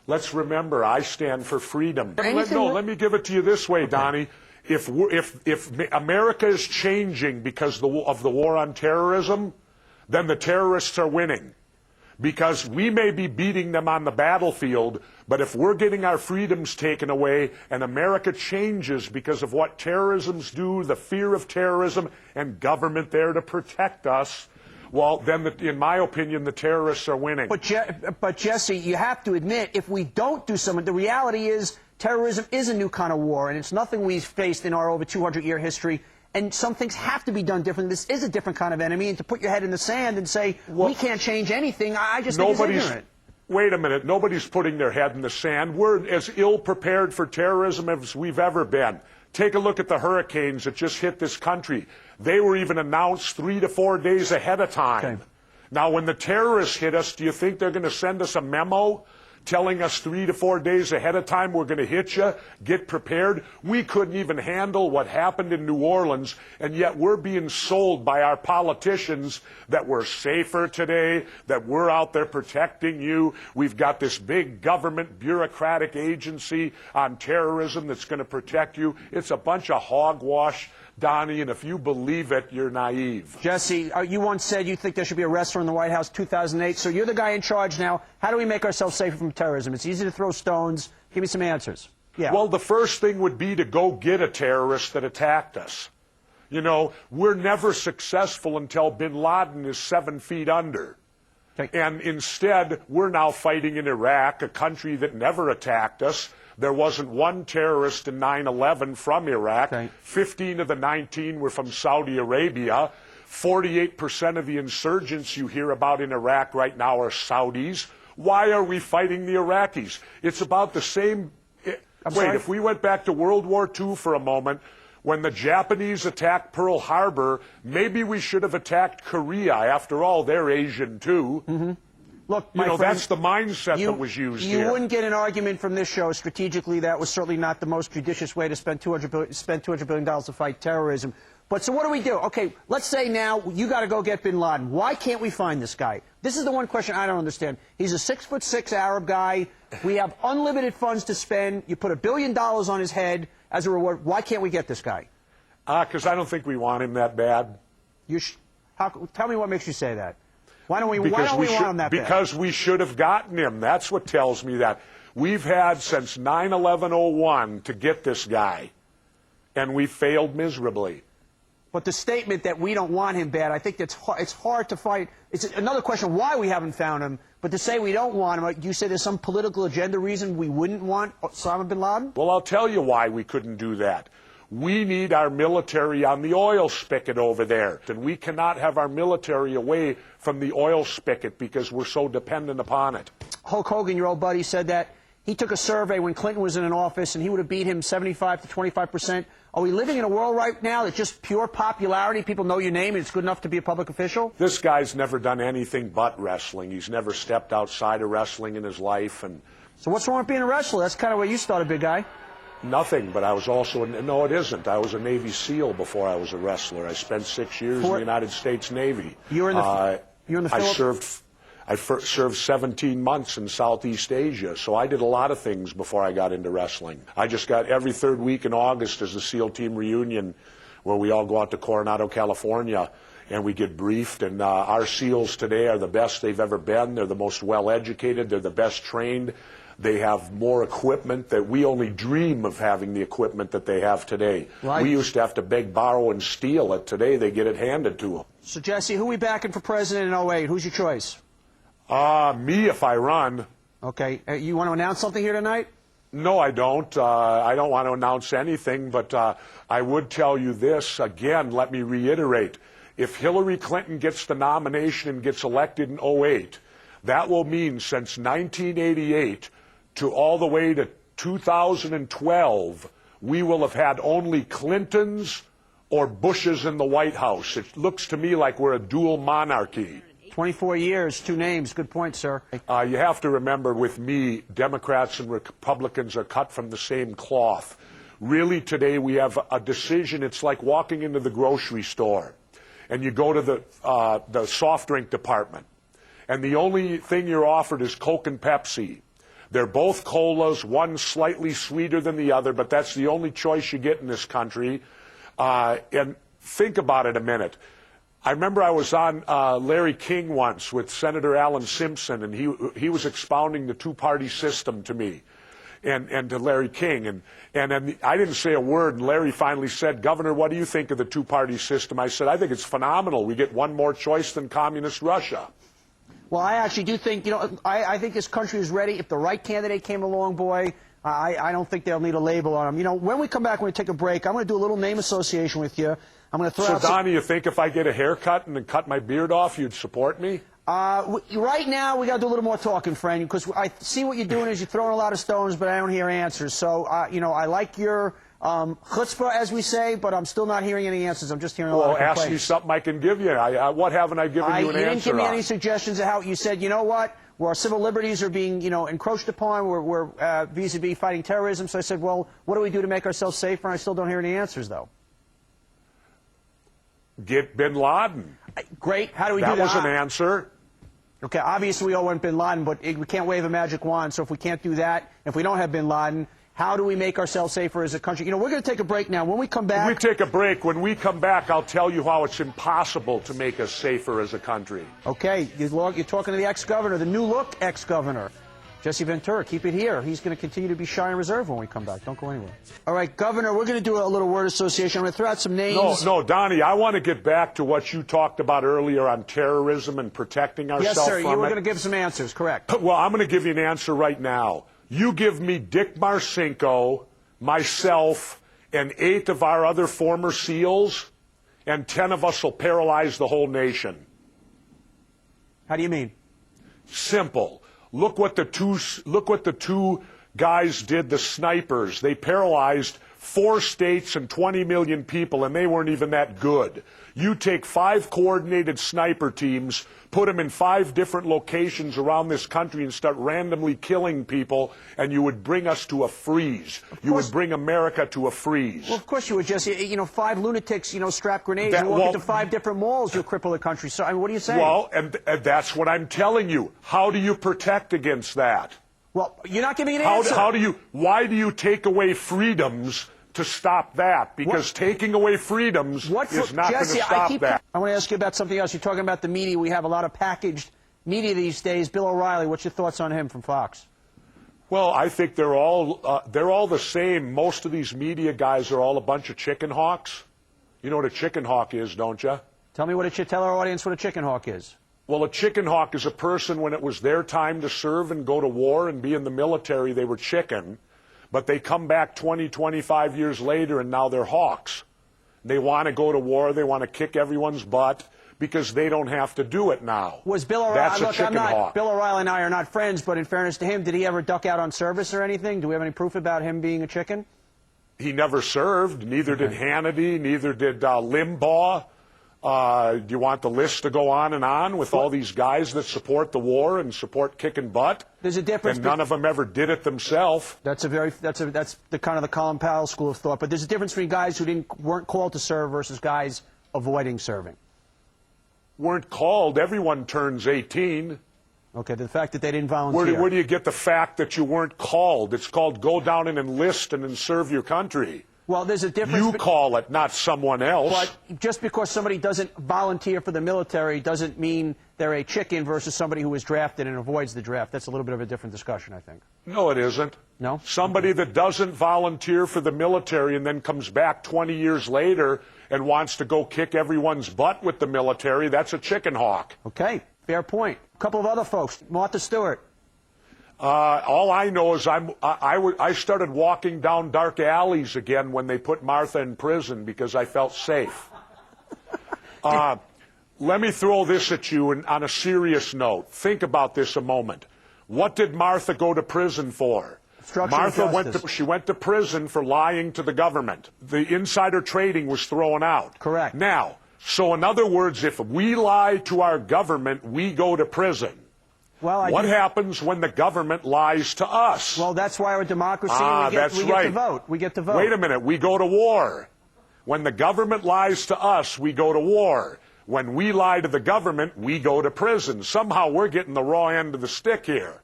Let's remember, I stand for freedom. Let me give it to you this way, Donny. If America is changing because of the war on terrorism, then the terrorists are winning. Because we may be beating them on the battlefield, but if we're getting our freedoms taken away and America changes because of what terrorisms do, the fear of terrorism, and government there to protect us, well, then, in my opinion, the terrorists are winning. But Jesse, you have to admit, if we don't do something, the reality is terrorism is a new kind of war, and it's nothing we've faced in our over 200-year history. And some things have to be done differently. This is a different kind of enemy, and to put your head in the sand and say, we can't change anything, I just think it's ignorant. Wait a minute. Nobody's putting their head in the sand. We're as ill-prepared for terrorism as we've ever been. Take a look at the hurricanes that just hit this country. They were even announced 3 to 4 days ahead of time. Okay. Now, when the terrorists hit us, do you think they're going to send us a memo telling us 3 to 4 days ahead of time we're going to hit you? Get prepared. We couldn't even handle what happened in New Orleans, and yet we're being sold by our politicians that we're safer today, that we're out there protecting you. We've got this big government bureaucratic agency on terrorism that's going to protect you. It's a bunch of hogwash, Donny, and if you believe it, you're naive. Jesse, you once said you think there should be a wrestler in the White House 2008, so you're the guy in charge now. How do we make ourselves safer from terrorism? It's easy to throw stones. Give me some answers. Yeah. Well, the first thing would be to go get a terrorist that attacked us. You know, we're never successful until bin Laden is 7 feet under. Okay. And instead, we're now fighting in Iraq, a country that never attacked us. There wasn't one terrorist in 9/11 from Iraq. Okay. 15 of the 19 were from Saudi Arabia. 48% of the insurgents you hear about in Iraq right now are Saudis. Why are we fighting the Iraqis? It's about the same. Wait, if we went back to World War II for a moment, when the Japanese attacked Pearl Harbor, maybe we should have attacked Korea. After all, they're Asian too. Mm-hmm. Look, my friend, that's the mindset that was used here. You wouldn't get an argument from this show. Strategically, that was certainly not the most judicious way to spend $200 billion to fight terrorism. But so what do we do? Okay, let's say now you got to go get bin Laden. Why can't we find this guy? This is the one question I don't understand. He's a 6'6" Arab guy. We have unlimited funds to spend. You put $1 billion on his head as a reward. Why can't we get this guy? Because I don't think we want him that bad. Tell me what makes you say that. Why don't we want him that bad? Because we should have gotten him. That's what tells me that. We've had since 9/11/01 to get this guy, and we failed miserably. But the statement that we don't want him bad, I think it's hard to fight. It's another question why we haven't found him. But to say we don't want him, you say there's some political agenda reason we wouldn't want Osama bin Laden? Well, I'll tell you why we couldn't do that. We need our military on the oil spigot over there. And we cannot have our military away from the oil spigot because we're so dependent upon it. Hulk Hogan, your old buddy, said that he took a survey when Clinton was in an office and he would have beat him 75 to 25%. Are we living in a world right now that's just pure popularity? People know your name and it's good enough to be a public official? This guy's never done anything but wrestling. He's never stepped outside of wrestling in his life. And so what's wrong with being a wrestler? That's kind of where you started, big guy. Nothing, but I was also, no, it isn't. I was a Navy SEAL before I was a wrestler. I spent 6 years in the United States Navy. You were in the Philippines? I served 17 months in Southeast Asia, so I did a lot of things before I got into wrestling. I just got every third week in August as the SEAL team reunion, where we all go out to Coronado, California, and we get briefed. And our SEALs today are the best they've ever been. They're the most well-educated. They're the best trained. They have more equipment that we only dream of having the equipment that they have today. Right. We used to have to beg, borrow, and steal it. Today, they get it handed to them. So, Jesse, who are we backing for president in 08? Who's your choice? Me if I run. Okay. You want to announce something here tonight? No, I don't. I don't want to announce anything, but I would tell you this. Again, let me reiterate. If Hillary Clinton gets the nomination and gets elected in 08, that will mean since 1988 to all the way to 2012, we will have had only Clintons or Bushes in the White House. It looks to me like we're a dual monarchy. 24 years, 2 names. Good point, sir. You have to remember with me, Democrats and Republicans are cut from the same cloth. Really, today we have a decision. It's like walking into the grocery store, and you go to the soft drink department, and the only thing you're offered is Coke and Pepsi. They're both colas, one slightly sweeter than the other, but that's the only choice you get in this country. And think about it a minute. I remember I was on Larry King once with Senator Alan Simpson, and he was expounding the two-party system to me and to Larry King. And I didn't say a word, and Larry finally said, "Governor, what do you think of the two-party system?" I said, "I think it's phenomenal. We get one more choice than communist Russia." Well, I actually do think, I think this country is ready. If the right candidate came along, boy, I don't think they'll need a label on them. When we come back, we're going to take a break. I'm going to do a little name association with you. I'm going to throw out. So, Donny, you think if I get a haircut and then cut my beard off, you'd support me? Right now, we got to do a little more talking, friend, because I see what you're doing is you're throwing a lot of stones, but I don't hear answers. So, I like your chutzpah, as we say, but I'm still not hearing any answers. I'm just hearing a lot of complaints. Well, ask me something I can give you. What haven't I given you an answer on? You didn't give me any suggestions of how you said, you know what, where our civil liberties are being, encroached upon, we're vis-a-vis fighting terrorism. So I said, well, what do we do to make ourselves safer? And I still don't hear any answers, though. Get bin Laden. Great. How do we do that? That was an answer. Okay, obviously we all want bin Laden, but we can't wave a magic wand. So if we can't do that, if we don't have bin Laden, how do we make ourselves safer as a country? We're going to take a break now. When we come back... We take a break. When we come back, I'll tell you how it's impossible to make us safer as a country. Okay, you're talking to the ex-governor, the new look ex-governor, Jesse Ventura. Keep it here. He's going to continue to be shy and reserved when we come back. Don't go anywhere. All right, Governor, we're going to do a little word association. I'm going to throw out some names. No, Donny, I want to get back to what you talked about earlier on terrorism and protecting ourselves from it. Yes, sir. You were going to give some answers, correct. Well, I'm going to give you an answer right now. You give me Dick Marcinko, myself, and 8 of our other former SEALs, and 10 of us will paralyze the whole nation. How do you mean? Simple. Look what the two guys did, the snipers. They paralyzed 4 states and 20 million people, and they weren't even that good. You take 5 coordinated sniper teams, put them in 5 different locations around this country and start randomly killing people, and you would bring us to a freeze. You would bring America to a freeze. Well, of course you would, Jesse. 5 lunatics, strap grenades and walk into 5 different malls, you'll cripple the country. So, what are you saying? Well, and that's what I'm telling you. How do you protect against that? Well, you're not giving an answer. Why do you take away freedoms to stop that? Because taking away freedoms is not going to stop that. I want to ask you about something else. You're talking about the media. We have a lot of packaged media these days. Bill O'Reilly, what's your thoughts on him from Fox? Well, I think they're all the same. Most of these media guys are all a bunch of chicken hawks. You know what a chicken hawk is, don't you? Tell our audience what a chicken hawk is. Well, a chicken hawk is a person when it was their time to serve and go to war and be in the military, they were chicken. But they come back 20, 25 years later, and now they're hawks. They want to go to war. They want to kick everyone's butt because they don't have to do it now. Was Bill O'Reilly? That's a chicken hawk. Bill O'Reilly and I are not friends, but in fairness to him, did he ever duck out on service or anything? Do we have any proof about him being a chicken? He never served. Neither did Hannity. Neither did Limbaugh. Do you want the list to go on with all these guys that support the war and support kicking butt? There's a difference. And none of them ever did it themselves. That's the kind of the Colin Powell school of thought. But there's a difference between guys who weren't called to serve versus guys avoiding serving. Weren't called. Everyone turns 18. Okay, the fact that they didn't volunteer. Where do you get the fact that you weren't called? It's called go down and enlist and then serve your country. Well, there's a difference. You call it, not someone else. But just because somebody doesn't volunteer for the military doesn't mean they're a chicken versus somebody who is drafted and avoids the draft. That's a little bit of a different discussion, I think. No, it isn't. No? Somebody that doesn't volunteer for the military and then comes back 20 years later and wants to go kick everyone's butt with the military, that's a chicken hawk. Okay, fair point. A couple of other folks. Martha Stewart. All I know is I started walking down dark alleys again when they put Martha in prison because I felt safe. Let me throw this at you on a serious note. Think about this a moment. What did Martha go to prison for? Martha went to prison for lying to the government. The insider trading was thrown out. Correct. Now, so in other words, if we lie to our government, we go to prison. Well, what happens when the government lies to us? Well, that's why we're a democracy and we get to vote. We get to vote. Wait a minute. We go to war. When the government lies to us, we go to war. When we lie to the government, we go to prison. Somehow we're getting the raw end of the stick here.